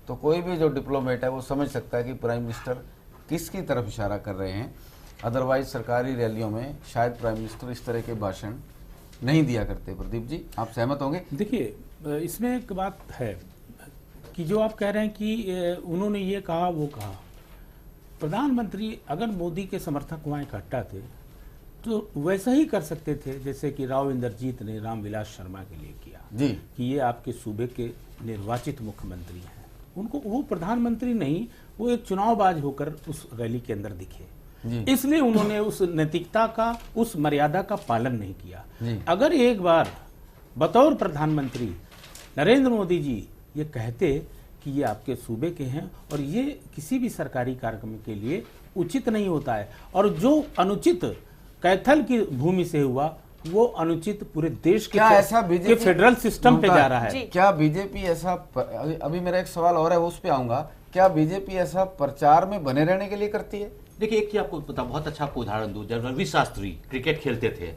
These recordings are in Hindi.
तो कोई भी जो डिप्लोमेट है वो समझ सकता है कि प्राइम मिनिस्टर किसकी तरफ इशारा कर रहे हैं। अदरवाइज सरकारी रैलियों में शायद प्राइम मिनिस्टर इस तरह के भाषण नहीं दिया करते। प्रदीप जी, आप सहमत होंगे? देखिए, इसमें एक बात है कि जो आप कह रहे हैं कि उन्होंने ये कहा वो कहा, प्रधानमंत्री अगर मोदी के समर्थक वहाँ इकट्ठा थे तो वैसा ही कर सकते थे जैसे कि राव इंद्रजीत ने रामविलास शर्मा के लिए किया जी, कि ये आपके सूबे के निर्वाचित मुख्यमंत्री हैं। उनको, वो प्रधानमंत्री नहीं, वो एक चुनावबाज होकर उस रैली के अंदर दिखे, इसलिए उन्होंने उस नैतिकता का, उस मर्यादा का पालन नहीं किया। अगर एक बार बतौर प्रधानमंत्री नरेंद्र मोदी जी ये कहते कि ये आपके सूबे के हैं और ये किसी भी सरकारी कार्यक्रम के लिए उचित नहीं होता है, और जो अनुचित कैथल की भूमि से हुआ वो अनुचित पूरे देश के, ऐसा बीजेपी फेडरल सिस्टम पे जा रहा है। क्या बीजेपी ऐसा, अभी मेरा एक सवाल और है, उस पे आऊंगा, क्या बीजेपी ऐसा प्रचार में बने रहने के लिए करती है? देखिए, एक चीज आपको पता, बहुत अच्छा आपको उदाहरण दूं, जब रवि शास्त्री क्रिकेट खेलते थे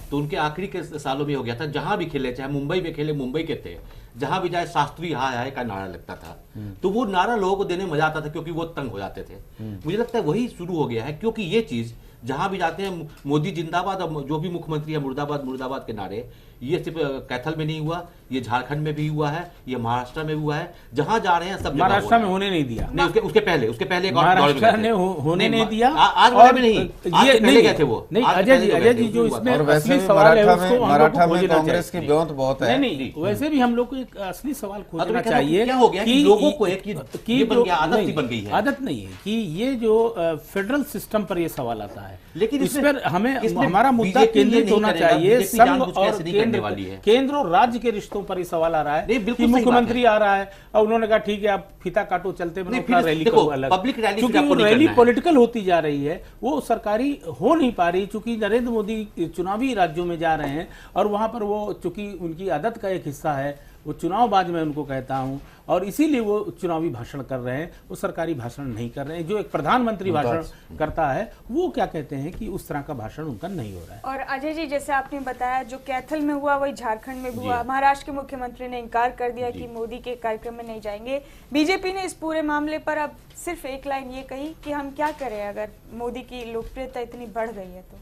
तो उनके आखिरी के सालों में हो गया था, जहां भी खेले, चाहे मुंबई में खेले, मुंबई के थे, जहां भी जाए शास्त्री हाय हाय का नारा लगता था। तो वो नारा लोगों को देने में मजा आता था क्योंकि वो तंग हो जाते थे। मुझे लगता है वही शुरू हो गया है, क्योंकि ये चीज जहां भी जाते हैं मोदी जिंदाबाद, और जो भी मुख्यमंत्री है मुर्दाबाद मुर्दाबाद के नारे, ये सिर्फ कैथल में नहीं हुआ, ये झारखंड में भी हुआ है, ये महाराष्ट्र में हुआ है, जहां जा रहे हैं सब महाराष्ट्र में होने नहीं दिया। नहीं, उसके पहले एक और महाराष्ट्र ने होने नहीं दिया। आज में नहीं, ये पहले गए थे वो। नहीं, अजय जी जो इसमें असली सवाल है उसको मराठा में कांग्रेस की ब्योंत बहुत है। नहीं, वैसे भी हम लोग को एक असली सवाल खोजना चाहिए। क्या हो गया कि लोगों को एक आदत बन गई है। आदत नहीं है कि ये जो फेडरल सिस्टम पर ये सवाल आता है, लेकिन इस पर हमें, हमारा मुद्दा केंद्रित होना चाहिए संघ और केंद्र और राज्य के रिश्तों पर ये सवाल आ रहा है कि मुख्यमंत्री आ रहा है और उन्होंने कहा ठीक है आप फीता काटो, चलते बनो, रैली करो अलग, क्योंकि वो रैली पॉलिटिकल होती जा रही है, वो सरकारी हो नहीं पा रही, चूंकि नरेंद्र मोदी चुनावी राज्यों में जा रहे हैं और वहां पर वो चूंकि उनकी आदत का एक हिस्सा है, वो चुनावबाज मैं उनको कहता हूं, और इसीलिए वो चुनावी भाषण कर रहे हैं, वो सरकारी भाषण नहीं कर रहे हैं। जो एक प्रधानमंत्री भाषण करता है वो क्या कहते हैं कि उस तरह का भाषण उनका नहीं हो रहा है। और अजय जी, जैसे आपने बताया जो कैथल में हुआ वही झारखंड में भी हुआ। महाराष्ट्र के मुख्यमंत्री ने इनकार कर दिया कि मोदी के कार्यक्रम में नहीं जाएंगे। बीजेपी ने इस पूरे मामले पर अब सिर्फ एक लाइन ये कही कि हम क्या करें अगर मोदी की लोकप्रियता इतनी बढ़ गई है तो।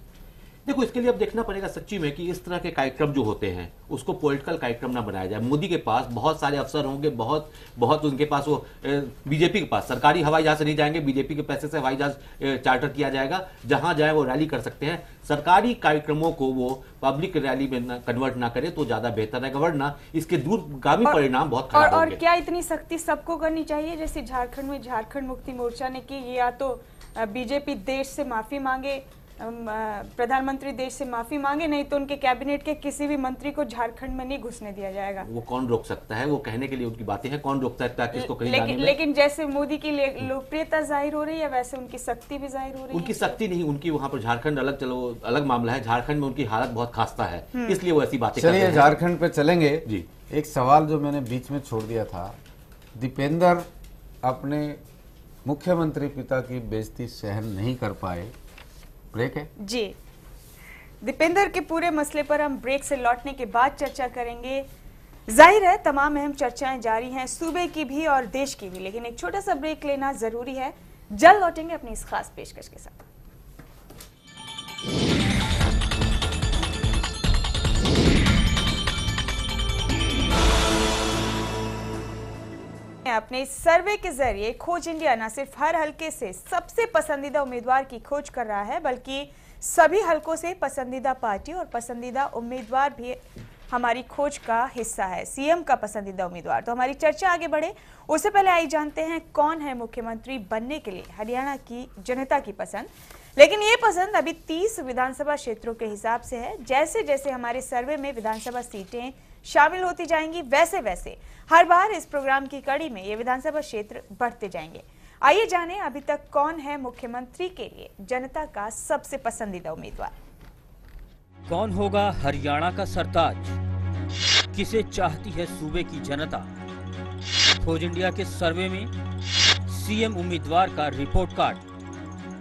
देखो, इसके लिए अब देखना पड़ेगा सच्ची में कि इस तरह के कार्यक्रम जो होते हैं उसको पॉलिटिकल कार्यक्रम ना बनाया जाए। मोदी के पास बहुत सारे अफसर होंगे, बहुत उनके पास, वो बीजेपी के पास सरकारी हवाई जहाज से नहीं जाएंगे, बीजेपी के पैसे से हवाई जहाज चार्टर किया जाएगा, जहां जाए वो रैली कर सकते हैं। सरकारी कार्यक्रमों को वो पब्लिक रैली में कन्वर्ट ना करे तो ज्यादा बेहतर है, वरना इसके दूरगामी परिणाम बहुत खराब होंगे। और क्या इतनी सख्ती सबको करनी चाहिए जैसे झारखंड में झारखंड मुक्ति मोर्चा ने की? या तो बीजेपी देश से माफी मांगे, प्रधानमंत्री देश से माफी मांगे, नहीं तो उनके कैबिनेट के किसी भी मंत्री को झारखंड में नहीं घुसने दिया जाएगा। वो कौन रोक सकता है? वो कहने के लिए उनकी बातें हैं, कौन रोक सकता है किसको कहीं जाने में? लेकिन जैसे मोदी की लोकप्रियता जाहिर हो रही है वैसे उनकी सख्ती भी जाहिर हो रही है। उनकी सख्ती नहीं, उनकी वहां पर झारखंड अलग, चलो अलग मामला है, झारखंड में उनकी हालत बहुत खास्ता है, इसलिए वो ऐसी बातें। चलिए झारखंड पे चलेंगे जी। एक सवाल जो मैंने बीच में छोड़ दिया था, दीपेंद्र अपने मुख्यमंत्री पिता की बेइज्जती सहन नहीं कर पाए, ब्रेक है जी। दीपेंद्र के पूरे मसले पर हम ब्रेक से लौटने के बाद चर्चा करेंगे। जाहिर है तमाम अहम चर्चाएं जारी हैं, सूबे की भी और देश की भी, लेकिन एक छोटा सा ब्रेक लेना जरूरी है। जल्द लौटेंगे अपनी इस खास पेशकश के साथ। अपने इस सर्वे के जरिए खोज इंडिया न सिर्फ हर हलके से सबसे पसंदीदा उम्मीदवार की खोज कर रहा है, बल्कि सभी हलकों से पसंदीदा पार्टी और पसंदीदा उम्मीदवार भी हमारी खोज का हिस्सा है। सीएम का पसंदीदा उम्मीदवार। तो हमारी चर्चा आगे बढ़े उससे पहले आइए जानते हैं कौन है मुख्यमंत्री बनने के लिए हरियाणा की जनता की पसंद। लेकिन ये पसंद अभी 30 विधानसभा क्षेत्रों के हिसाब से है। जैसे जैसे हमारे सर्वे में विधानसभा सीटें शामिल होती जाएंगी वैसे वैसे हर बार इस प्रोग्राम की कड़ी में ये विधानसभा क्षेत्र बढ़ते जाएंगे। आइए जानें अभी तक कौन है मुख्यमंत्री के लिए जनता का सबसे पसंदीदा उम्मीदवार। कौन होगा हरियाणा का सरताज? किसे चाहती है सूबे की जनता? खोज इंडिया के सर्वे में सीएम उम्मीदवार का रिपोर्ट कार्ड।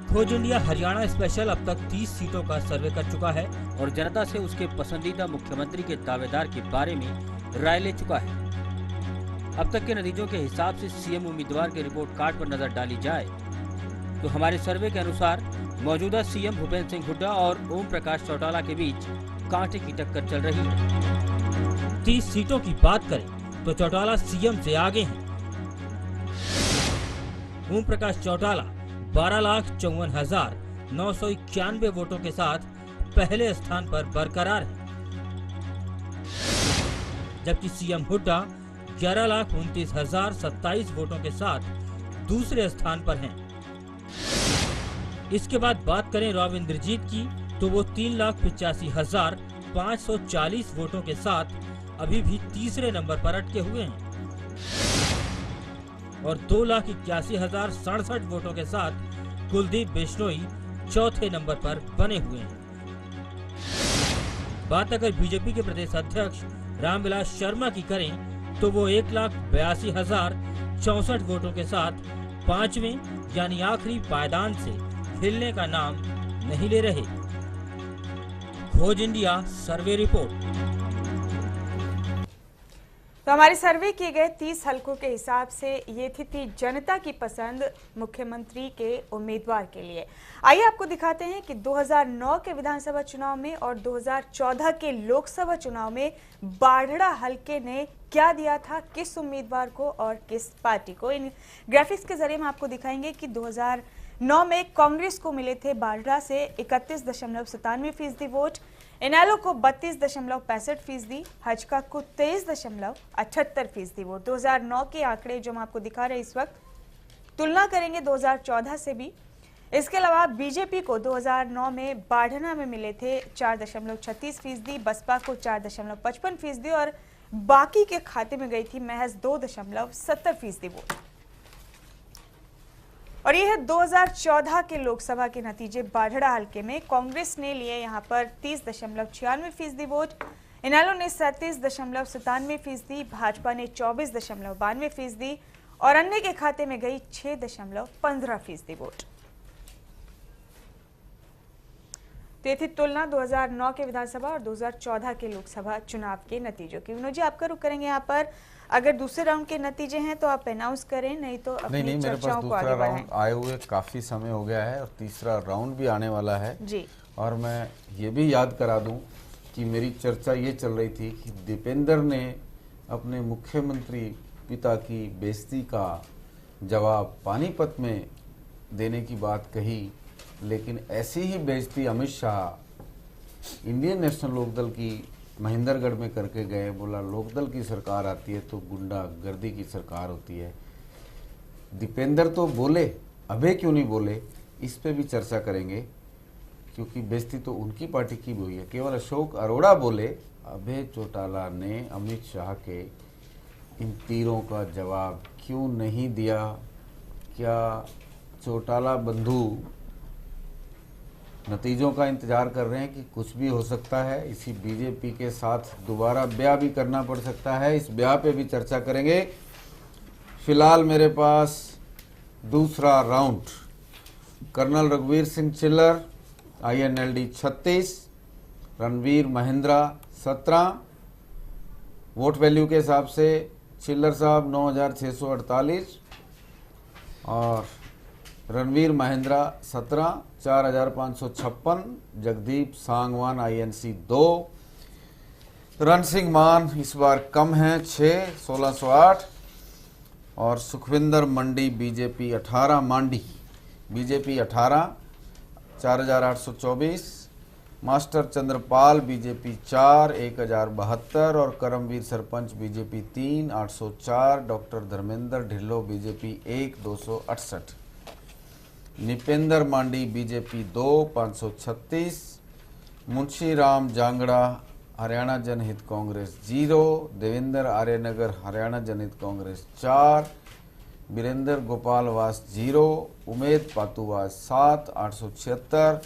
खोज इंडिया हरियाणा स्पेशल अब तक 30 सीटों का सर्वे कर चुका है और जनता से उसके पसंदीदा मुख्यमंत्री के दावेदार के बारे में राय ले चुका है। अब तक के नतीजों के हिसाब से सीएम उम्मीदवार के रिपोर्ट कार्ड पर नजर डाली जाए तो हमारे सर्वे के अनुसार मौजूदा सीएम भूपेंद्र सिंह हुड्डा और ओम प्रकाश चौटाला के बीच कांटे की टक्कर चल रही है। 30 सीटों की बात करें तो चौटाला सीएम से आगे हैं। ओम प्रकाश चौटाला 12,54,991 वोटों के साथ पहले स्थान पर बरकरार है, जबकि सीएम हुड्डा 11,29,027 वोटों के साथ दूसरे स्थान पर हैं। इसके बाद बात करें राव इंद्रजीत की तो वो 3,85,540 वोटों के साथ अभी भी तीसरे नंबर पर अटके हुए हैं और 2,81,067 वोटों के साथ कुलदीप बिश्नोई चौथे नंबर पर बने हुए हैं। बात अगर बीजेपी के प्रदेश अध्यक्ष रामविलास शर्मा की करें तो वो 1,82,064 वोटों के साथ पांचवें यानी आखिरी पायदान से हिलने का नाम नहीं ले रहे। खोज इंडिया सर्वे रिपोर्ट। तो हमारे सर्वे किए गए 30 हलकों के हिसाब से ये थी जनता की पसंद मुख्यमंत्री के उम्मीदवार के लिए। आइए आपको दिखाते हैं कि 2009 के विधानसभा चुनाव में और 2014 के लोकसभा चुनाव में बाढ़ड़ा हलके ने क्या दिया था किस उम्मीदवार को और किस पार्टी को। इन ग्राफिक्स के जरिए हम आपको दिखाएंगे कि 2009 में कांग्रेस को मिले थे बाढ़ड़ा से 31.97% वोट, इनेलो को 32.65%, हजका को 23.78% वोट। 2009 के आंकड़े जो हम आपको दिखा रहे हैं इस वक्त, तुलना करेंगे 2014 से भी। इसके अलावा बीजेपी को 2009 में बाढ़ना में मिले थे 4.36%, बसपा को 4.55% और बाकी के खाते में गई थी महज 2.70% वोट। और ये है 2014 के लोकसभा के नतीजे। बाढ़ड़ा हलके में कांग्रेस ने लिए यहां पर 30.96% वोट, इनेलो ने 37.97%, भाजपा ने 24.92% और अन्य के खाते में गई 6.15% वोट। तो ये थी तुलना 2009 के विधानसभा और 2014 के लोकसभा चुनाव के नतीजों की। विनोद जी, आपका रुख करेंगे यहाँ पर। अगर दूसरे राउंड के नतीजे हैं तो आप अनाउंस करें, नहीं तो अपनी नहीं, मेरे पास दूसरा राउंड आए हुए काफ़ी समय हो गया है और तीसरा राउंड भी आने वाला है जी। और मैं ये भी याद करा दूं कि मेरी चर्चा ये चल रही थी कि दीपेंद्र ने अपने मुख्यमंत्री पिता की बेइज्जती का जवाब पानीपत में देने की बात कही, लेकिन ऐसी ही बेइज्जती अमित शाह इंडियन नेशनल लोकदल की महेंद्रगढ़ में करके गए। बोला लोकदल की सरकार आती है तो गुंडागर्दी की सरकार होती है। दीपेंद्र तो बोले, अभय क्यों नहीं बोले, इस पे भी चर्चा करेंगे क्योंकि बेइज्जती तो उनकी पार्टी की भी हुई है। केवल अशोक अरोड़ा बोले, अभय चौटाला ने अमित शाह के इन तीरों का जवाब क्यों नहीं दिया। क्या चौटाला बंधु नतीजों का इंतजार कर रहे हैं कि कुछ भी हो सकता है, इसी बीजेपी के साथ दोबारा ब्याह भी करना पड़ सकता है। इस ब्याह पे भी चर्चा करेंगे। फिलहाल मेरे पास दूसरा राउंड, कर्नल रघुवीर सिंह चिल्लर INLD 36, Ranveer Mahindra 17। Vote value के हिसाब से चिल्लर साहब 9,648 और रणवीर महिंद्रा 17, 4,556। जगदीप सांगवान INC 2, रण सिंह मान इस बार कम है 6, 1,608 और Sukhwinder Mandi BJP 18, Mandi BJP 18, 4,824। Master Chandrapal BJP 4, 1,072 और Karamveer sarpanch BJP 3, 804। Doctor Dharmendra Dhillon BJP 1, 268। Nipendra Mandi BJP 2, 536। Munshi Ram Jangra Haryana Janhit Congress 0, Devendra Arya Nagar Haryana Janhit Congress 4, Virendra Gopal वास 0, उमेद पातुवास 7, 876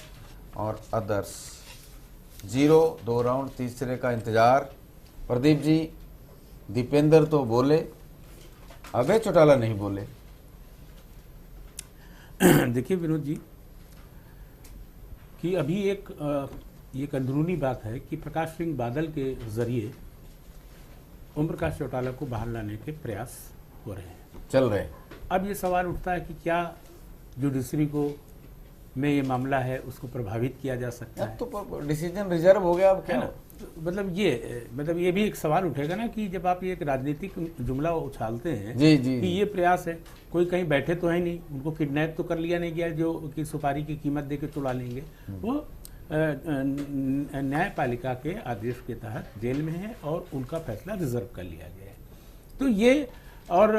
और अदर्स 0। 2 राउंड, तीसरे का इंतजार। प्रदीप जी, दीपेंद्र तो बोले, अभय चौटाला नहीं बोले। देखिए विनोद जी कि अभी एक अंदरूनी बात है कि प्रकाश सिंह बादल के जरिए ओम प्रकाश चौटाला को बाहर लाने के प्रयास हो रहे हैं, चल रहे हैं। अब ये सवाल उठता है कि क्या जुडिशरी को में ये मामला है उसको प्रभावित किया जा सकता है? अब तो डिसीजन रिजर्व हो गया, अब क्या? मतलब ये भी एक सवाल उठेगा ना कि जब आप ये एक राजनीतिक जुमला उछालते हैं जी जी कि ये प्रयास है, कोई कहीं बैठे तो है नहीं, उनको किडनैप तो कर लिया नहीं गया जो कि सुपारी की कीमत दे के चुरा लेंगे, वो न्यायपालिका के आदेश के तहत जेल में है और उनका फैसला रिजर्व कर लिया गया है। तो ये और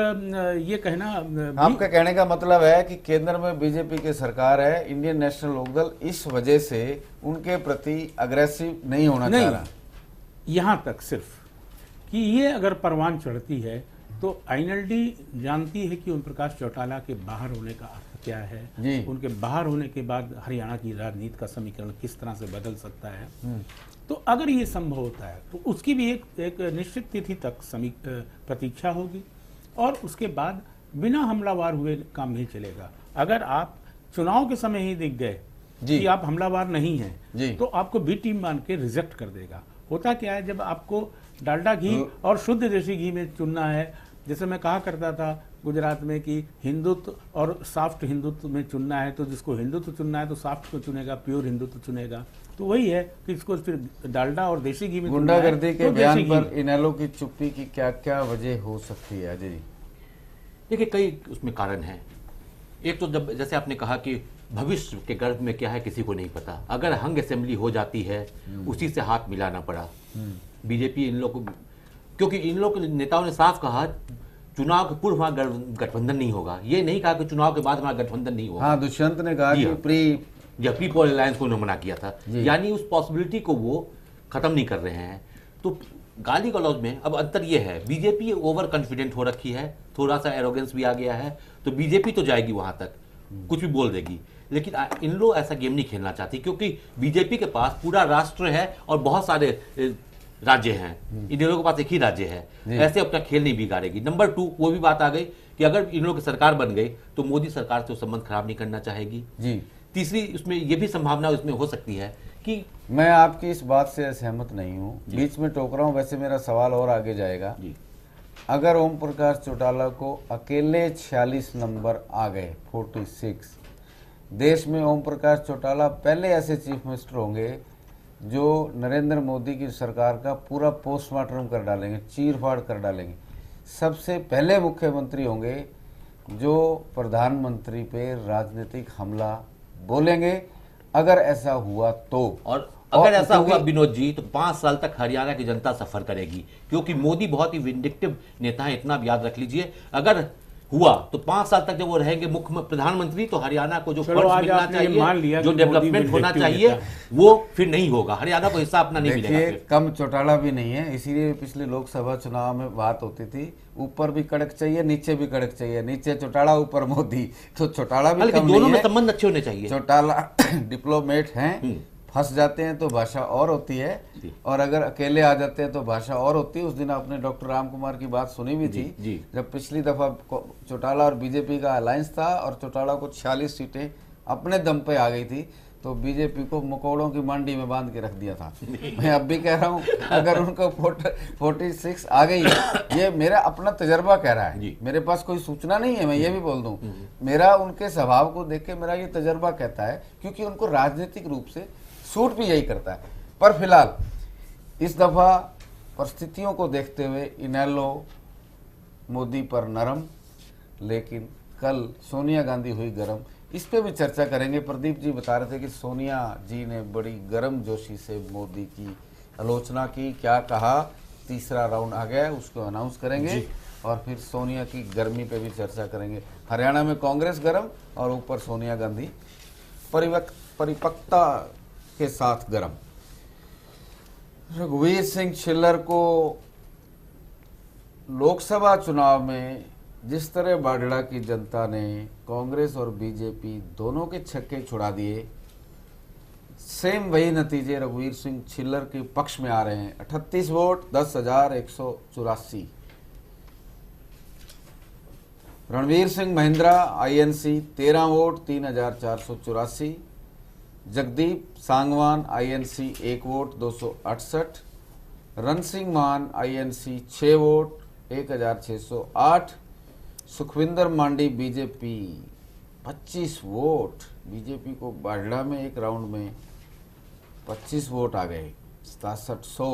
ये कहना आपका कहने का मतलब है कि केंद्र में बीजेपी की सरकार है, इंडियन नेशनल लोकदल इस वजह से उनके प्रति अग्रेसिव नहीं होना चाह रहा। यहाँ तक सिर्फ कि ये अगर परवान चढ़ती है तो आईएनएलडी जानती है कि ओम प्रकाश चौटाला के बाहर होने का अर्थ क्या है, उनके बाहर होने के बाद हरियाणा की राजनीति का समीकरण किस तरह से बदल सकता है। तो अगर ये संभव होता है तो उसकी भी एक निश्चित तिथि तक प्रतीक्षा होगी और उसके बाद बिना हमलावार हुए काम नहीं चलेगा। अगर आप चुनाव के समय ही दिख गए कि आप हमलावार नहीं हैं तो आपको बी टीम मान के रिजेक्ट कर देगा। होता क्या है, जब आपको डालडा घी और शुद्ध देसी घी में चुनना है, जैसे मैं कहा करता था गुजरात में कि हिंदुत्व और सॉफ्ट हिंदुत्व में चुनना है, तो जिसको हिंदुत्व चुनना है तो सॉफ्ट को चुनेगा, प्योर हिंदुत्व चुनेगा। तो वही है कि इसको फिर डालडा और देसी घी में गुंडागर्दी के बयान पर इनेलो की चुप्पी की क्या क्या वजह हो सकती है? अजय जी, देखिए कई उसमें कारण हैं। एक तो जब जैसे आपने कहा कि भविष्य के गर्भ में क्या है किसी को नहीं पता, अगर हंग असेंबली हो जाती है उसी से हाथ मिलाना पड़ा बीजेपी इन लोग को, क्योंकि इन लोग के नेताओं ने साफ कहा चुनाव के पूर्व हमारा गठबंधन नहीं होगा, ये नहीं कहा कि चुनाव के बाद हमारा गठबंधन नहीं होगा। हाँ, दुष्यंत ने कहा कि प्री पोल अलायंस को उन्होंने मना किया था, यानी उस पॉसिबिलिटी को वो खत्म नहीं कर रहे हैं। तो गाली गलौज में अब अंतर ये है, बीजेपी ओवर कॉन्फिडेंट हो रखी है, थोड़ा सा एरोगेंस भी आ गया है, तो बीजेपी तो जाएगी वहां तक, कुछ भी बोल देगी। लेकिन इन लोग ऐसा गेम नहीं खेलना चाहती क्योंकि बीजेपी के पास पूरा राष्ट्र है और बहुत सारे राज्य हैं, इन लोगों के पास एक ही राज्य है, ऐसे अपना खेल नहीं बिगाड़ेगी। नंबर 2 वो भी बात आ गई कि अगर इन लोगों की सरकार बन गई तो मोदी सरकार से संबंध खराब नहीं करना चाहेगी जी। तीसरी उसमें ये भी संभावना उसमें हो सकती है कि मैं आपकी इस बात से सहमत नहीं हूँ, बीच में टोक रहा हूँ, वैसे मेरा सवाल और आगे जाएगा। अगर ओम प्रकाश चौटाला को अकेले 46 नंबर आ गए 46, देश में ओम प्रकाश चौटाला पहले ऐसे चीफ मिनिस्टर होंगे जो नरेंद्र मोदी की सरकार का पूरा पोस्टमार्टम कर डालेंगे, चीर-फाड़ कर डालेंगे। सबसे पहले मुख्यमंत्री होंगे जो प्रधानमंत्री पे राजनीतिक हमला बोलेंगे, अगर ऐसा हुआ तो। और अगर ऐसा हुआ विनोद जी तो 5 साल तक हरियाणा की जनता सफर करेगी, क्योंकि मोदी बहुत ही विंडिक्टिव नेता है, इतना याद रख लीजिए। अगर हुआ तो 5 साल तक जब वो रहेंगे मुख्य प्रधानमंत्री तो हरियाणा को जो फंड्स मिलना चाहिए, जो डेवलपमेंट होना चाहिए, वो फिर नहीं होगा, हरियाणा को हिस्सा अपना नहीं मिलेगा। कम चौटाला भी नहीं है, इसीलिए पिछले लोकसभा चुनाव में बात होती थी ऊपर भी कड़क चाहिए नीचे भी कड़क चाहिए, नीचे चौटाला ऊपर मोदी, तो चौटाला भी कम दोनों में संबंध अच्छे होने चाहिए। चौटाला डिप्लोमेट हैं, फंस जाते हैं तो भाषा और होती है, और अगर अकेले आ जाते हैं तो भाषा और होती है। उस दिन आपने डॉक्टर राम कुमार की बात सुनी भी थी, जब पिछली दफा चौटाला और बीजेपी का अलायंस था और चौटाला को 46 सीटें अपने दम पे आ गई थी, तो बीजेपी को मकोड़ों की मंडी में बांध के रख दिया था। मैं अब भी कह रहा हूँ अगर उनको 46 आ गई, ये मेरा अपना तजर्बा कह रहा है, मेरे पास कोई सूचना नहीं है, मैं ये भी बोल दूं, मेरा उनके स्वभाव को देख के मेरा ये तजर्बा कहता है, क्योंकि उनको राजनीतिक रूप से सूट भी यही करता है। पर फिलहाल इस दफा परिस्थितियों को देखते हुए इनेलो मोदी पर नरम, लेकिन कल सोनिया गांधी हुई गरम, इस पे भी चर्चा करेंगे। प्रदीप जी बता रहे थे कि सोनिया जी ने बड़ी गर्म जोशी से मोदी की आलोचना की, क्या कहा, तीसरा राउंड आ गया है, उसको अनाउंस करेंगे और फिर सोनिया की गर्मी पे भी चर्चा करेंगे। हरियाणा में कांग्रेस गर्म और ऊपर सोनिया गांधी परिपक्वता के साथ गरम। रघुवीर सिंह छिल्लर को लोकसभा चुनाव में जिस तरह बाडड़ा की जनता ने कांग्रेस और बीजेपी दोनों के छक्के छुड़ा दिए, सेम वही नतीजे रघुवीर सिंह छिल्लर के पक्ष में आ रहे हैं। 38 vote 10,184। Ranveer Singh Mahindra INC 13 vote 3,484। Jagdeep Sangwan INC 1 vote 268। Ransingh मान INC 6 वोट 1608। सुखविंदर मांडी बीजेपी 25 वोट। बीजेपी को बाढ़ा में एक राउंड में 25 वोट आ गए 6700।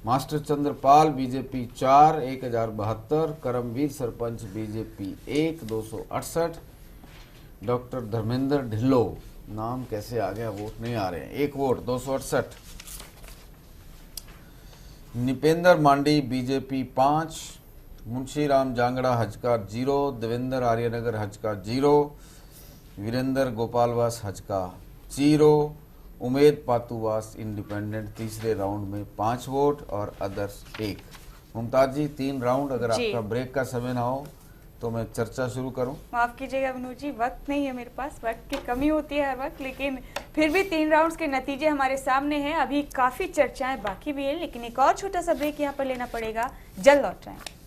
Master Chandrapal BJP 4 1072। Karamveer sarpanch BJP 1 268। Doctor Dharmendra Dhillon, नाम कैसे आ गया, वोट नहीं आ रहे हैं, 1 vote 268। Nipendra Mandi BJP 5। Munshiram Jangra हजका 0। Devendra Arya Nagar हजका 0। Virendra Gopalwas हजका 0। Umed पातुवास independent तीसरे राउंड में 5 वोट और अदर्स 1। मुमताज जी 3 राउंड, अगर आपका ब्रेक का समय ना हो तो मैं चर्चा शुरू करूं। माफ कीजिएगा विनोद जी, वक्त नहीं है मेरे पास, वक्त की कमी होती है हर वक्त, लेकिन फिर भी 3 राउंड्स के नतीजे हमारे सामने हैं। अभी काफी चर्चाएं बाकी भी है, लेकिन एक और छोटा सा ब्रेक यहाँ पर लेना पड़ेगा, जल्द लौट रहे हैं।